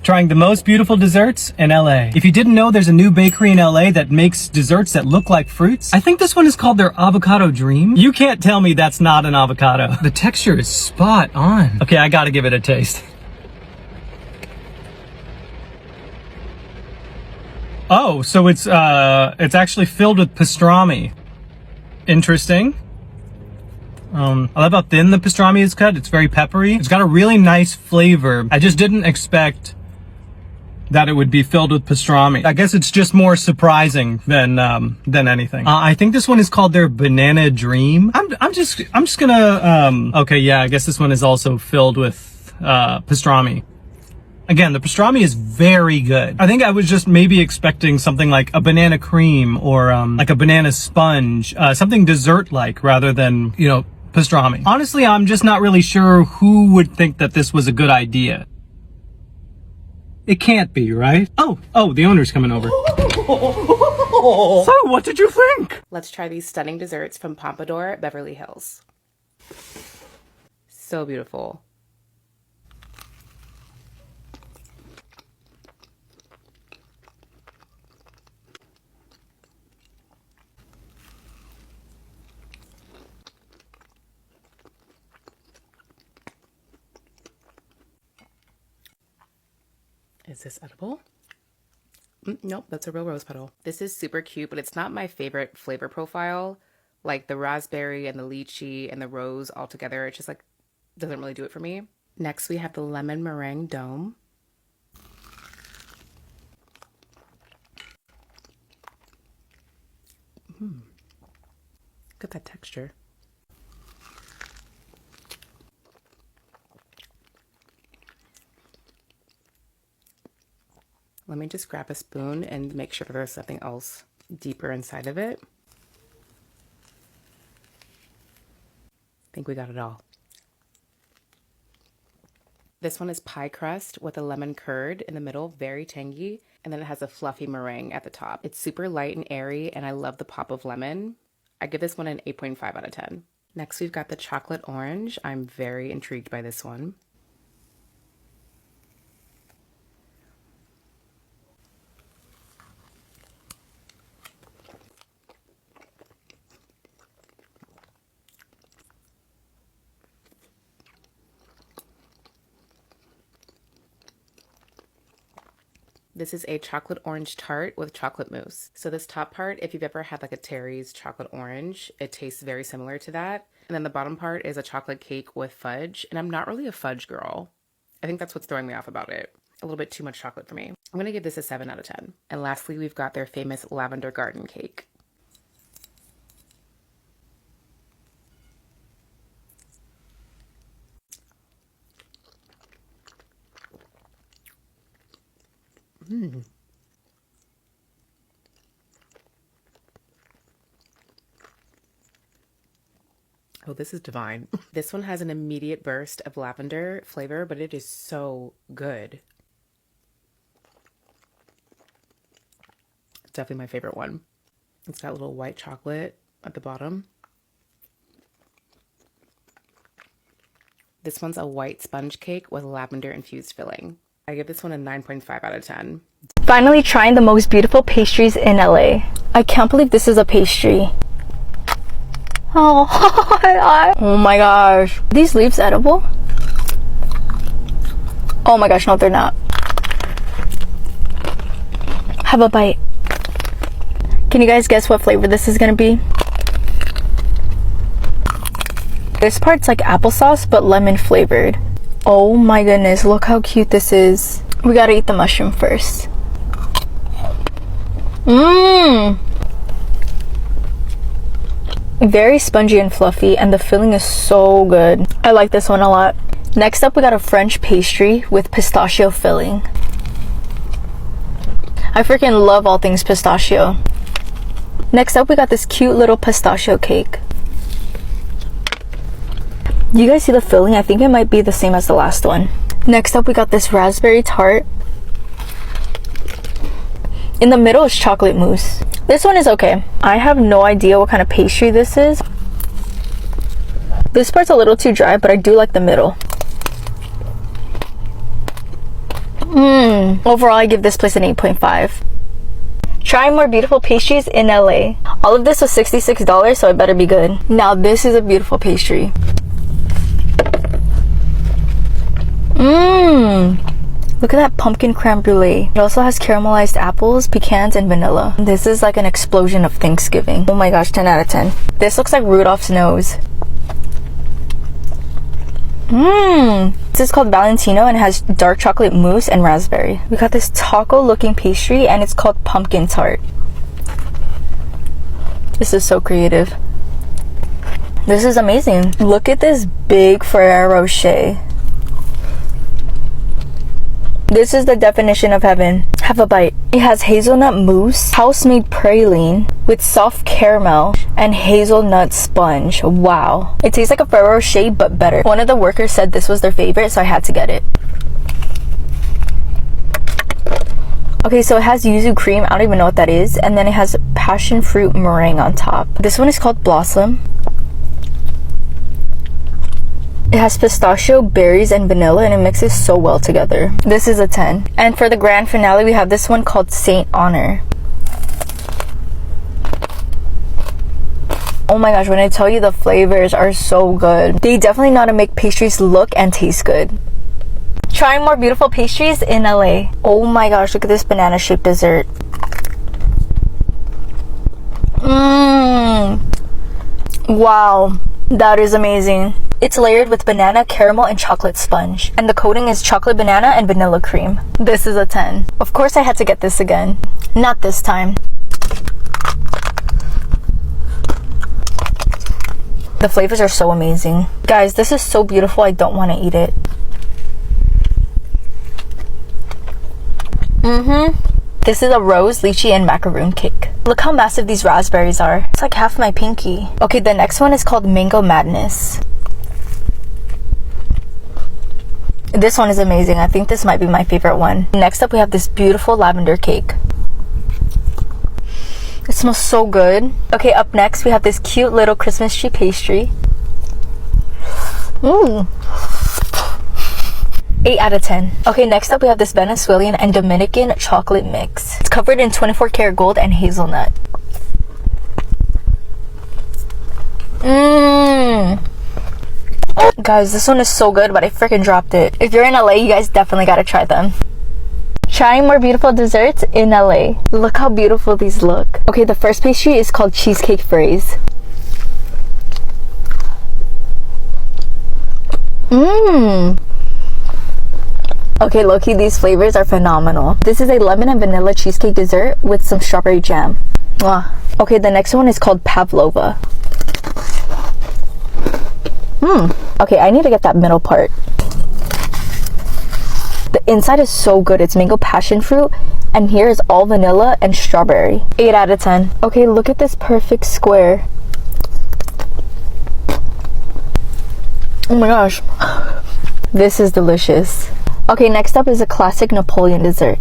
trying the most beautiful desserts in LA. If you didn't know, there's a new bakery in LA that makes desserts that look like fruits. I think this one is called their Avocado Dream. You can't tell me that's not an avocado. The texture is spot on. Okay, I gotta give it a taste. Oh, so it's actually filled with pastrami. Interesting. I love how thin the pastrami is cut. It's very peppery. It's got a really nice flavor. I just didn't expect that it would be filled with pastrami. I guess it's just more surprising than anything. I think this one is called their Banana Dream. I'm just gonna, okay, yeah, I guess this one is also filled with, pastrami. Again, the pastrami is very good. I think I was just maybe expecting something like a banana cream or, like a banana sponge, something dessert-like rather than, you know, pastrami. Honestly, I'm just not really sure who would think that this was a good idea. It can't be, right? Oh, the owner's coming over. So, what did you think? Let's try these stunning desserts from Pompadour, Beverly Hills. So beautiful. Is this edible? Nope, that's a real rose petal. This is super cute, but it's not my favorite flavor profile. Like the raspberry and the lychee and the rose all together, it just like doesn't really do it for me. Next, we have the lemon meringue dome. Look at that texture. Let me just grab a spoon and make sure there's something else deeper inside of it. I think we got it all. This one is pie crust with a lemon curd in the middle, very tangy, and then it has a fluffy meringue at the top. It's super light and airy, and I love the pop of lemon. I give this one an 8.5 out of 10. Next, we've got the chocolate orange. I'm very intrigued by this one. This is a chocolate orange tart with chocolate mousse. So this top part, if you've ever had like a Terry's chocolate orange, it tastes very similar to that. And then the bottom part is a chocolate cake with fudge. And I'm not really a fudge girl. I think that's what's throwing me off about it. A little bit too much chocolate for me. I'm gonna give this a 7 out of 10. And lastly, we've got their famous lavender garden cake. Oh, this is divine. This one has an immediate burst of lavender flavor, but it is so good. It's definitely my favorite one. It's got a little white chocolate at the bottom. This one's a white sponge cake with lavender infused filling. I give this one a 9.5 out of 10. Finally trying the most beautiful pastries in LA. I can't believe this is a pastry. Oh my gosh. Are these leaves edible? Oh my gosh, no, they're not. Have a bite. Can you guys guess what flavor this is gonna be? This part's like applesauce, but lemon flavored. Oh my goodness, look how cute this is. We gotta eat the mushroom first. Very spongy and fluffy, and the filling is so good. I like this one a lot. Next up, we got a French pastry with pistachio filling. I freaking love all things pistachio. Next up, we got this cute little pistachio cake. You guys see the filling? I think it might be the same as the last one. Next up, we got this raspberry tart. In the middle is chocolate mousse. This one is okay. I have no idea what kind of pastry this is. This part's a little too dry, but I do like the middle. Overall, I give this place an 8.5. Trying more beautiful pastries in LA. All of this was $66, so it better be good. Now this is a beautiful pastry. Look at that pumpkin creme brulee. It also has caramelized apples, pecans, and vanilla. This is like an explosion of Thanksgiving. Oh my gosh, 10 out of 10. This looks like Rudolph's nose. This is called Valentino and it has dark chocolate mousse and raspberry. We got this taco looking pastry and it's called pumpkin tart. This is so creative. This is amazing. Look at this big Ferrero Rocher. This is the definition of heaven. Have a bite. It has hazelnut mousse, house-made praline with soft caramel, and hazelnut sponge. Wow. It tastes like a Ferrero Rocher, but better. One of the workers said this was their favorite, so I had to get it. Okay, so it has yuzu cream. I don't even know what that is. And then it has passion fruit meringue on top. This one is called Blossom. It has pistachio, berries, and vanilla, and it mixes so well together. This is a 10. And for the grand finale, we have this one called Saint Honor. Oh my gosh, when I tell you the flavors are so good. They definitely know how to make pastries look and taste good. Trying more beautiful pastries in LA. Oh my gosh, look at this banana shaped dessert. Wow, that is amazing. It's layered with banana, caramel, and chocolate sponge. And the coating is chocolate banana and vanilla cream. This is a 10. Of course I had to get this again. Not this time. The flavors are so amazing. Guys, this is so beautiful, I don't want to eat it. This is a rose, lychee, and macaroon cake. Look how massive these raspberries are. It's like half my pinky. Okay, the next one is called Mango Madness. This one is amazing. I think this might be my favorite one. Next up, we have this beautiful lavender cake. It smells so good. Okay, up next, we have this cute little Christmas tree pastry. 8 out of 10. Okay, next up, we have this Venezuelan and Dominican chocolate mix. It's covered in 24 karat gold and hazelnut. Guys, this one is so good, but I freaking dropped it. If you're in LA, you guys definitely gotta try them. Trying more beautiful desserts in LA. Look how beautiful these look. Okay, the first pastry is called Cheesecake Fraise. Okay, low-key, these flavors are phenomenal. This is a lemon and vanilla cheesecake dessert with some strawberry jam. Mwah. Okay, the next one is called Pavlova. Okay, I need to get that middle part. The inside is so good. It's mango passion fruit, and here is all vanilla and strawberry. 8 out of 10. Okay, look at this perfect square. Oh my gosh. This is delicious. Okay, next up is a classic Napoleon dessert.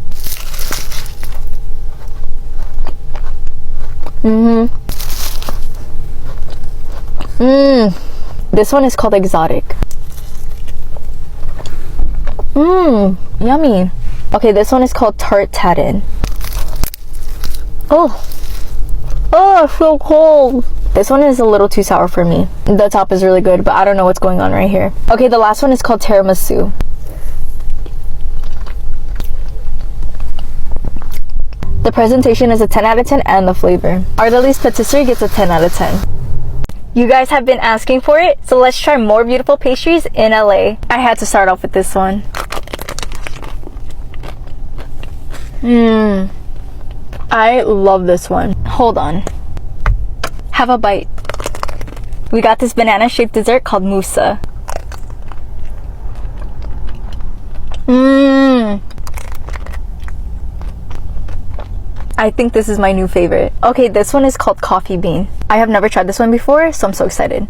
This one is called Exotic. Yummy. Okay, this one is called Tart Tatin. Oh, it's so cold. This one is a little too sour for me. The top is really good, but I don't know what's going on right here. Okay, the last one is called Tiramisu. The presentation is a 10 out of 10 and the flavor. Ardali's Patisserie gets a 10 out of 10. You guys have been asking for it, so let's try more beautiful pastries in LA. I had to start off with this one. I love this one. Hold on. Have a bite. We got this banana shaped dessert called mousse. I think this is my new favorite. Okay, this one is called Coffee Bean. I have never tried this one before, so I'm so excited.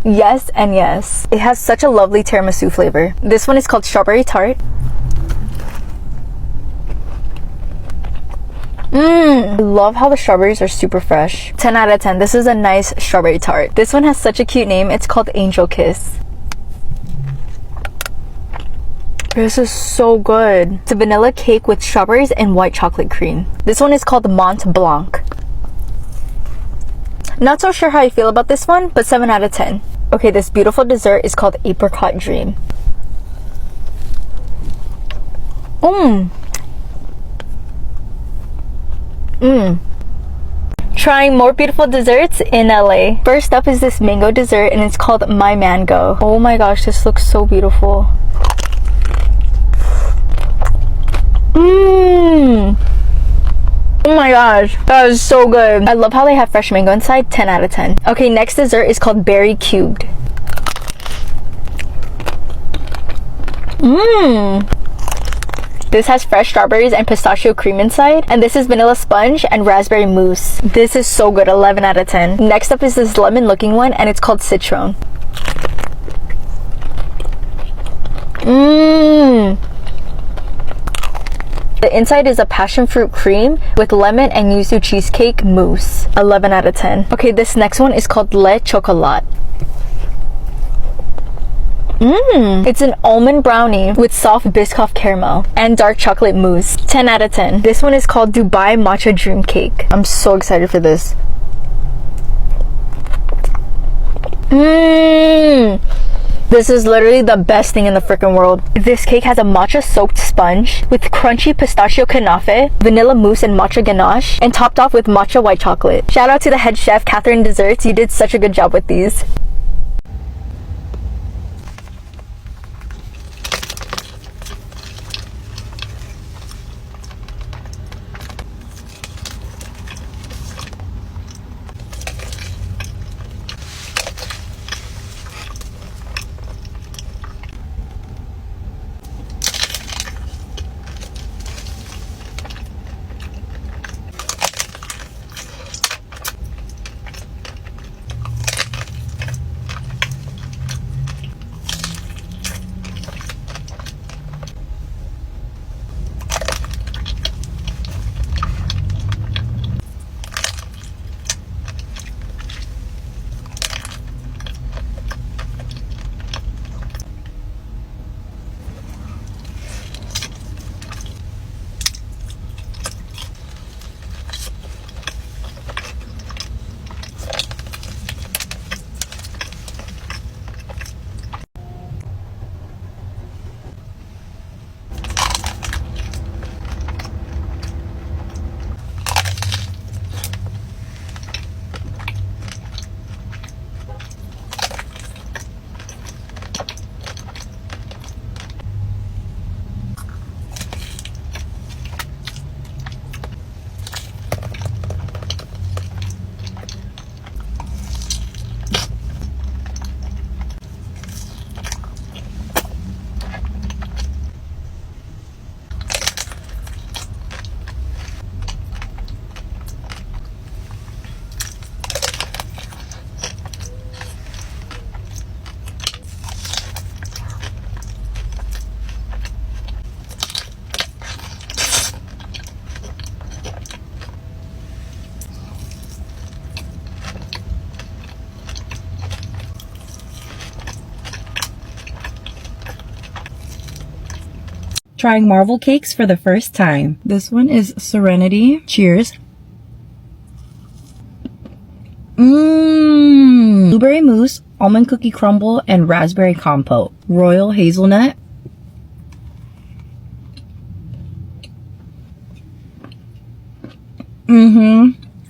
Yes and yes. It has such a lovely tiramisu flavor. This one is called Strawberry Tart. I love how the strawberries are super fresh. 10 out of 10. This is a nice strawberry tart. This one has such a cute name. It's called Angel Kiss. This is so good. It's a vanilla cake with strawberries and white chocolate cream. This one is called Mont Blanc. Not so sure how I feel about this one, but 7 out of 10. Okay, this beautiful dessert is called Apricot Dream. Trying more beautiful desserts in LA. First up is this mango dessert and it's called My Mango. Oh my gosh, this looks so beautiful. Oh my gosh, that is so good. I love how they have fresh mango inside. 10 out of 10. Okay, next dessert is called Berry Cubed. This has fresh strawberries and pistachio cream inside, and this is vanilla sponge and raspberry mousse. This is so good. 11 out of 10. Next up is this lemon looking one and it's called Citron. The inside is a passion fruit cream with lemon and yuzu cheesecake mousse. 11 out of 10. Okay, this next one is called Le Chocolat. It's an almond brownie with soft Biscoff caramel and dark chocolate mousse. 10 out of 10. This one is called Dubai Matcha Dream Cake. I'm so excited for this. This is literally the best thing in the freaking world. This cake has a matcha soaked sponge with crunchy pistachio kanafe, vanilla mousse and matcha ganache, and topped off with matcha white chocolate. Shout out to the head chef, Catherine Desserts. You did such a good job with these. Trying marble cakes for the first time. This one is Serenity. Cheers. Blueberry mousse, almond cookie crumble, and raspberry compote. Royal hazelnut.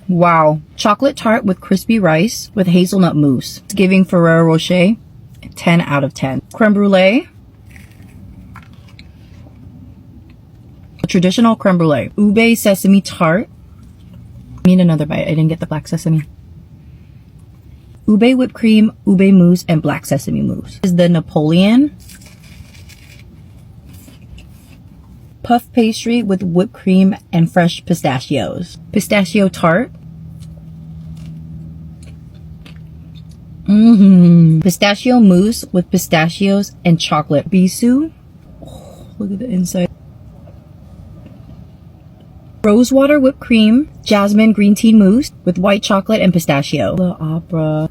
Wow. Chocolate tart with crispy rice with hazelnut mousse. It's giving Ferrero Rocher 10 out of 10. Creme brulee. Traditional creme brulee. Ube sesame tart. I need another bite. I didn't get the black sesame. Ube whipped cream, ube mousse, and black sesame mousse. This is the Napoleon. Puff pastry with whipped cream and fresh pistachios. Pistachio tart. Pistachio mousse with pistachios and chocolate. Bisou. Oh, look at the inside. Rosewater whipped cream, jasmine green tea mousse with white chocolate and pistachio. The opera.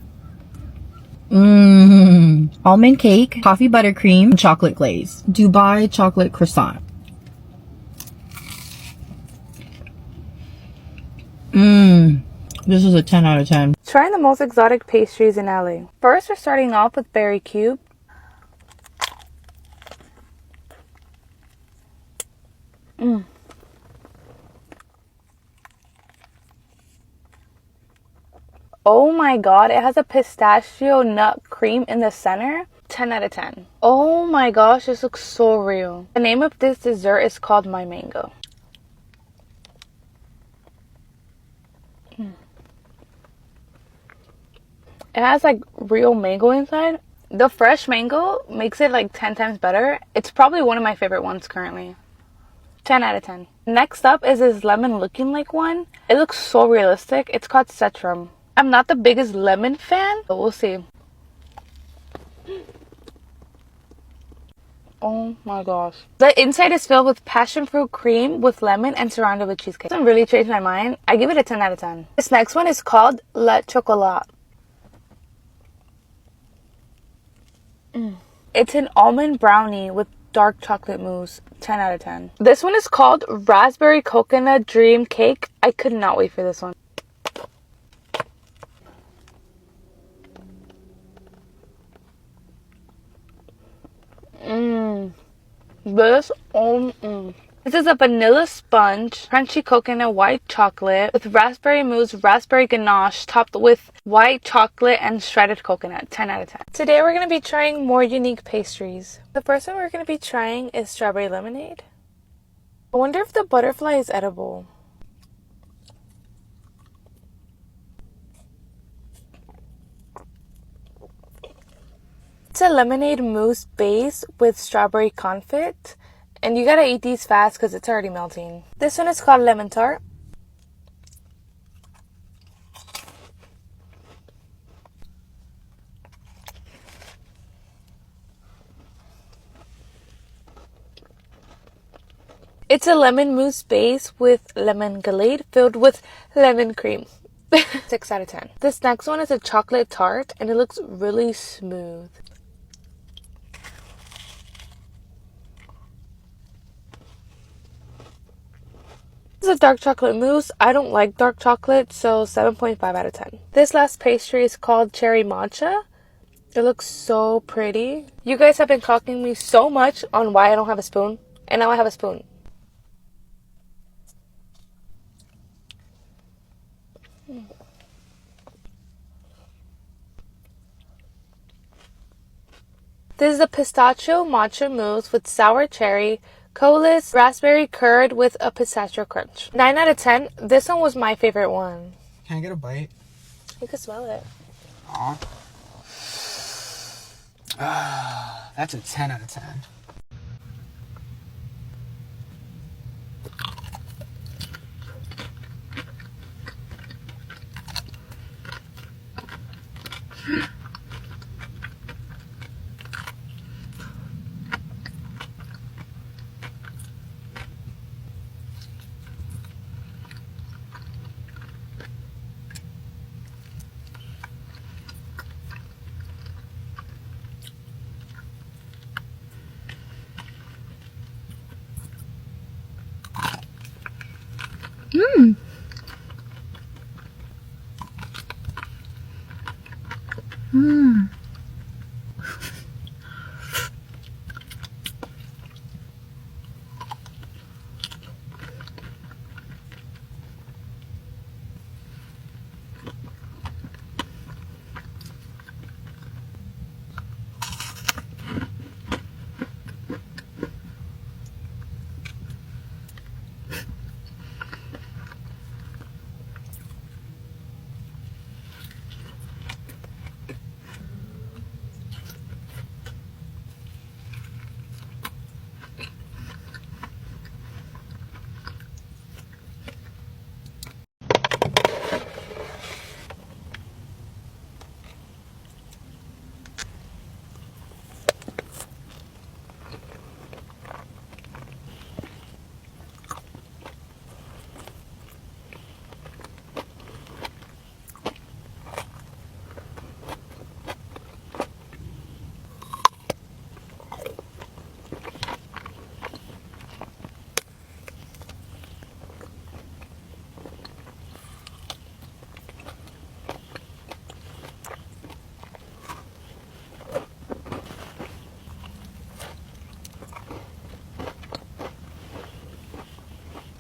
almond cake, coffee buttercream, and chocolate glaze. Dubai chocolate croissant. This is a 10 out of 10. Trying the most exotic pastries in LA. First, we're starting off with berry cube. Oh my god, it has a pistachio nut cream in the center. 10 out of 10. Oh my gosh, this looks so real. The name of this dessert is called My Mango. It has like real mango inside. The fresh mango makes it like 10 times better. It's probably one of my favorite ones currently. 10 out of 10. Next up is this lemon looking like one. It looks so realistic. It's called Cetrum. I'm not the biggest lemon fan, but we'll see. Oh my gosh. The inside is filled with passion fruit cream with lemon and surrounded with cheesecake. Doesn't really change my mind. I give it a 10 out of 10. This next one is called La Chocolat. It's an almond brownie with dark chocolate mousse. 10 out of 10. This one is called Raspberry Coconut Dream Cake. I could not wait for this one. This is a vanilla sponge, crunchy coconut white chocolate with raspberry mousse, raspberry ganache topped with white chocolate and shredded coconut. 10 out of 10. Today we're going to be trying more unique pastries. The first one we're going to be trying is strawberry lemonade. I wonder if the butterfly is edible. It's a lemonade mousse base with strawberry confit. And you gotta eat these fast because it's already melting. This one is called lemon tart. It's a lemon mousse base with lemon galette filled with lemon cream. 6 out of 10. This next one is a chocolate tart and it looks really smooth. This is a dark chocolate mousse. I don't like dark chocolate, so 7.5 out of 10. This last pastry is called cherry matcha. It looks so pretty. You guys have been clocking me so much on why I don't have a spoon, and now I have a spoon. This is a pistachio matcha mousse with sour cherry, colas, raspberry curd with a pistachio crunch. 9 out of 10. This one was my favorite one. Can I get a bite? You can smell it. Aw. That's a 10 out of 10.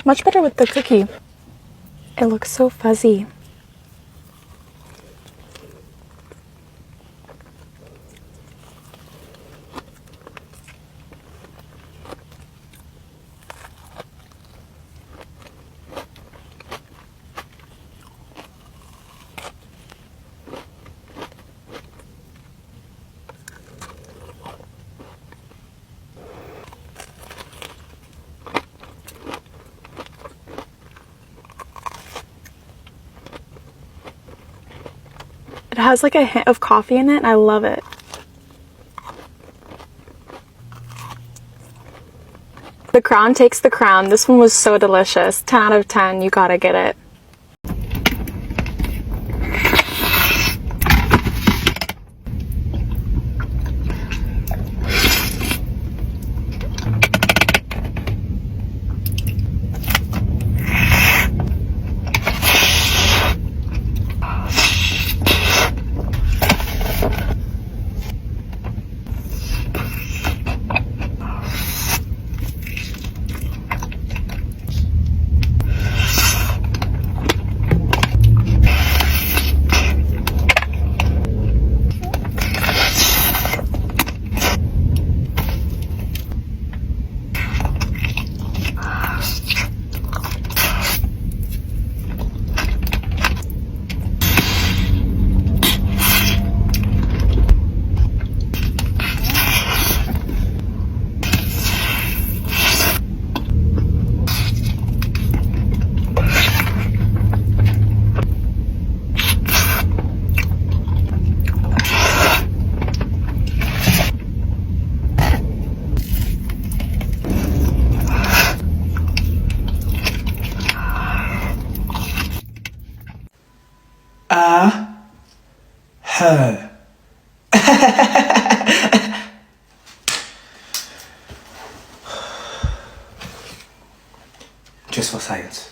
Much better with the cookie. It looks so fuzzy. It has like a hint of coffee in it and I love it. The crown takes the crown. This one was so delicious. 10 out of 10, you gotta get it. Her. Just for science.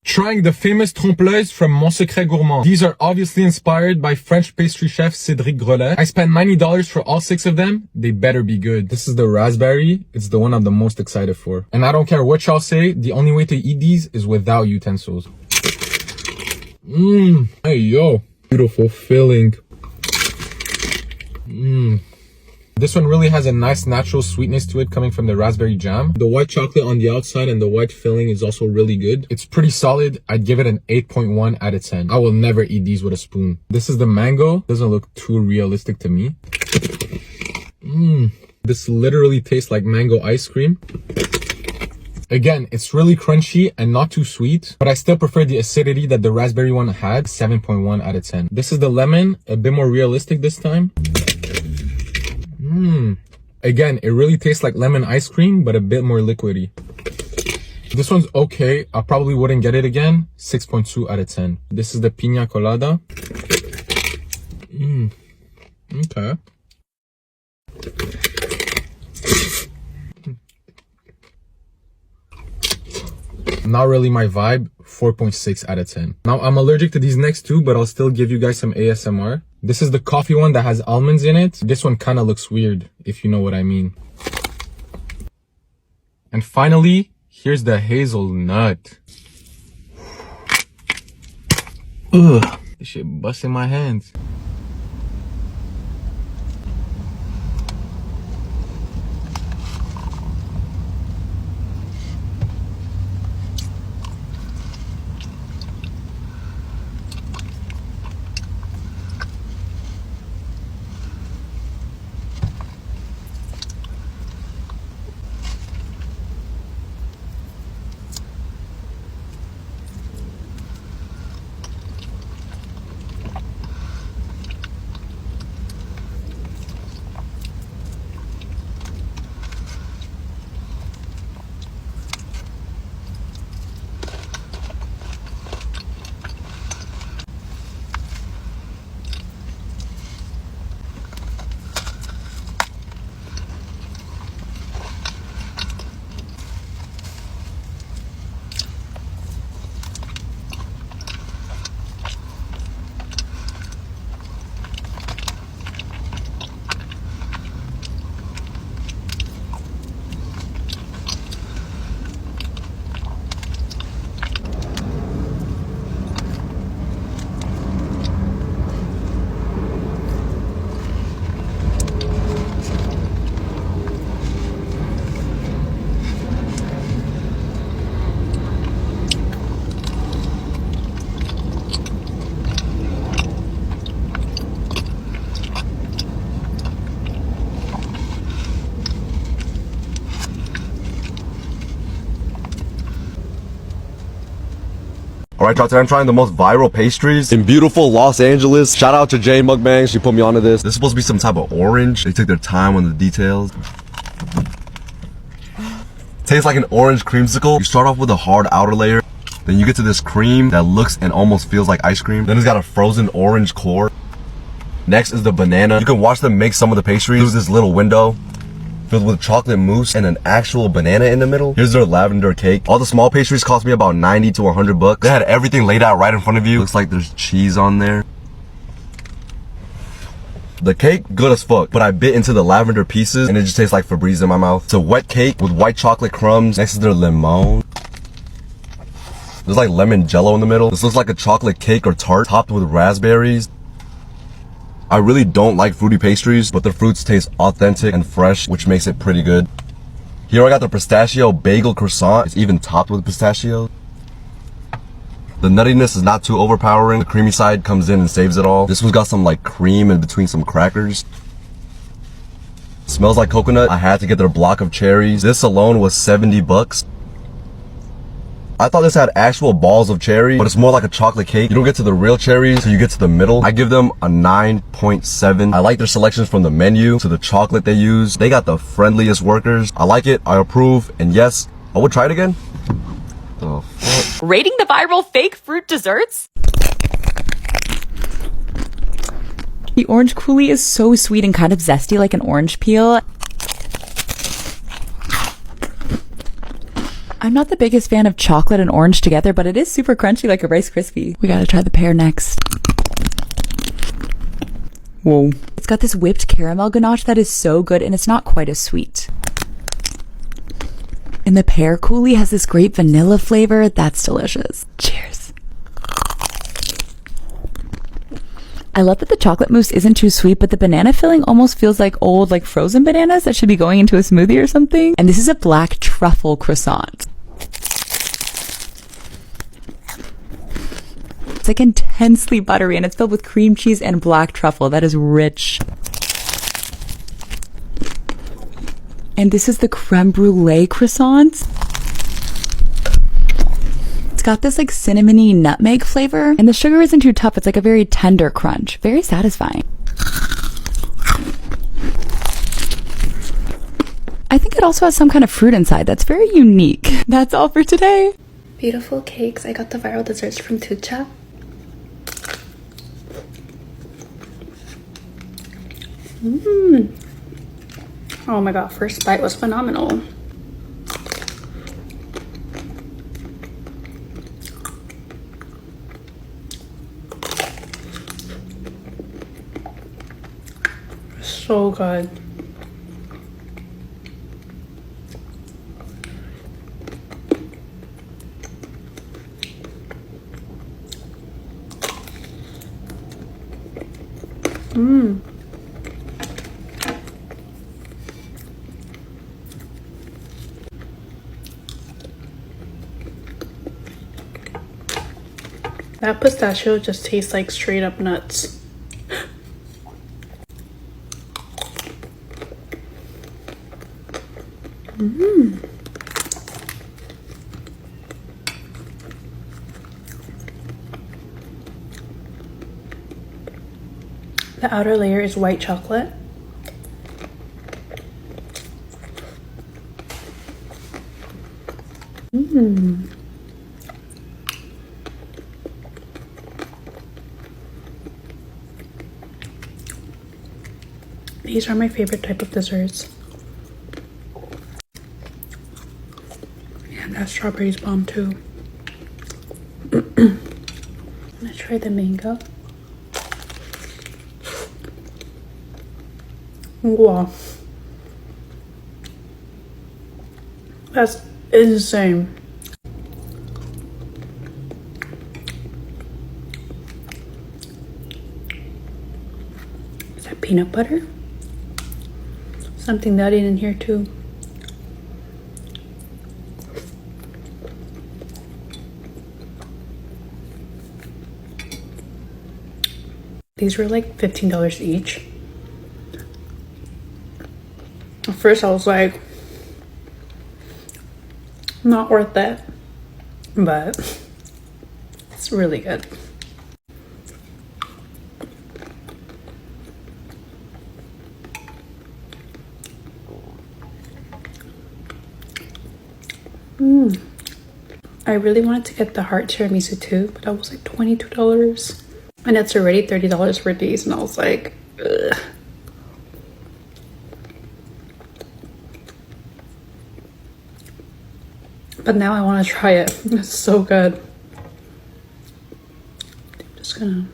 Trying the famous trompe-l'œil from Mon Secret Gourmand. These are obviously inspired by French pastry chef Cédric Grolet. I spent $90 for all 6 of them. They better be good. This is the raspberry. It's the one I'm the most excited for. And I don't care what y'all say, the only way to eat these is without utensils. Hey yo. Beautiful filling. This one really has a nice natural sweetness to it coming from the raspberry jam. The white chocolate on the outside and the white filling is also really good. It's pretty solid. I'd give it an 8.1 out of 10. I will never eat these with a spoon. This is the mango. Doesn't look too realistic to me. This literally tastes like mango ice cream. Again, it's really crunchy and not too sweet, but I still prefer the acidity that the raspberry one had. 7.1 out of 10. This is the lemon, a bit more realistic this time. Again, it really tastes like lemon ice cream, but a bit more liquidy. This one's okay. I probably wouldn't get it again. 6.2 out of 10. This is the piña colada. Okay. Not really my vibe. 4.6 out of 10. Now I'm allergic to these next two, but I'll still give you guys some ASMR. This is the coffee one that has almonds in it. This one kind of looks weird, if you know what I mean. And finally, here's the hazelnut. Ugh, this shit busts in my hands. Alright y'all, today I'm trying the most viral pastries in beautiful Los Angeles. Shout out to Jane Mukbang, she put me onto this. This is supposed to be some type of orange. They took their time on the details. Tastes like an orange creamsicle. You start off with a hard outer layer, then you get to this cream that looks and almost feels like ice cream. Then it's got a frozen orange core. Next is the banana. You can watch them make some of the pastries through this little window filled with chocolate mousse and an actual banana in the middle. Here's their lavender cake. All the small pastries cost me about 90 to 100 bucks. They had everything laid out right in front of you. Looks like there's cheese on there. The cake, good as fuck, but I bit into the lavender pieces and it just tastes like Febreze in my mouth. It's a wet cake with white chocolate crumbs. Next is their lemon. There's like lemon jello in the middle. This looks like a chocolate cake or tart topped with raspberries. I really don't like fruity pastries, but the fruits taste authentic and fresh, which makes it pretty good. Here I got the pistachio bagel croissant. It's even topped with pistachio. The nuttiness is not too overpowering. The creamy side comes in and saves it all. This one's got some like cream in between some crackers. Smells like coconut. I had to get their block of cherries. This alone was 70 bucks. I thought this had actual balls of cherry, but it's more like a chocolate cake. You don't get to the real cherries till you get to the middle. I give them a 9.7. I like their selections from the menu to the chocolate they use. They got the friendliest workers. I like it, I approve, and yes, I would try it again. The fuck? Rating the viral fake fruit desserts? The orange coulis is so sweet and kind of zesty like an orange peel. I'm not the biggest fan of chocolate and orange together, but it is super crunchy like a Rice Krispie. We gotta try the pear next. Whoa. It's got this whipped caramel ganache that is so good and it's not quite as sweet. And the pear coulis has this great vanilla flavor that's delicious. Cheers. I love that the chocolate mousse isn't too sweet, but the banana filling almost feels like old, like frozen bananas that should be going into a smoothie or something. And this is a black truffle croissant. It's like intensely buttery and it's filled with cream cheese and black truffle. That is rich. And this is the creme brulee croissant. It's got this like cinnamony nutmeg flavor and the sugar isn't too tough. It's like a very tender crunch. Very satisfying. I think it also has some kind of fruit inside that's very unique. That's all for today. Beautiful cakes. I got the viral desserts from Tucha. Oh my god, first bite was phenomenal. So good. That pistachio just tastes like straight up nuts. The outer layer is white chocolate. These are my favorite type of desserts. And that strawberry's bomb too. I'm gonna try the mango. Wow. That's insane. Is that peanut butter? Something nutty in here too. These were like $15 each. At first I was like, not worth that, but it's really good. I really wanted to get the heart tiramisu too, but that was like $22. And it's already $30 for these, and I was like, ugh. But now I want to try it. It's so good. Just gonna...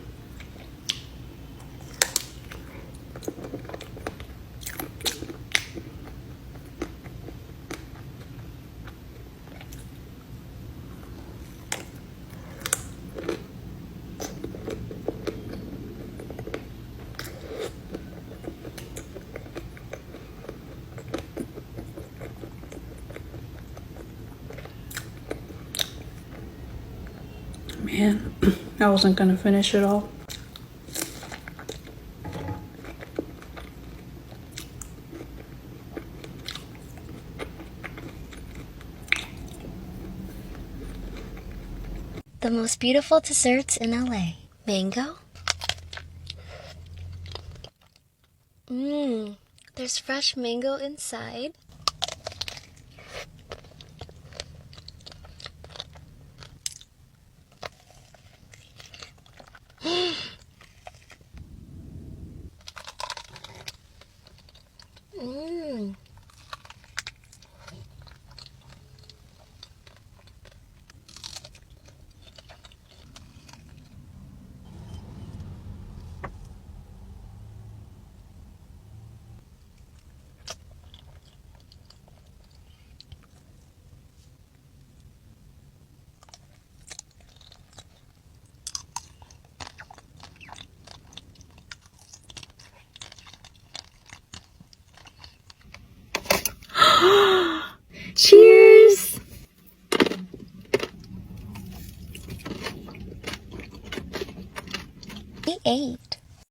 Man, I wasn't gonna finish it all. The most beautiful desserts in LA. Mango. There's fresh mango inside. We ate.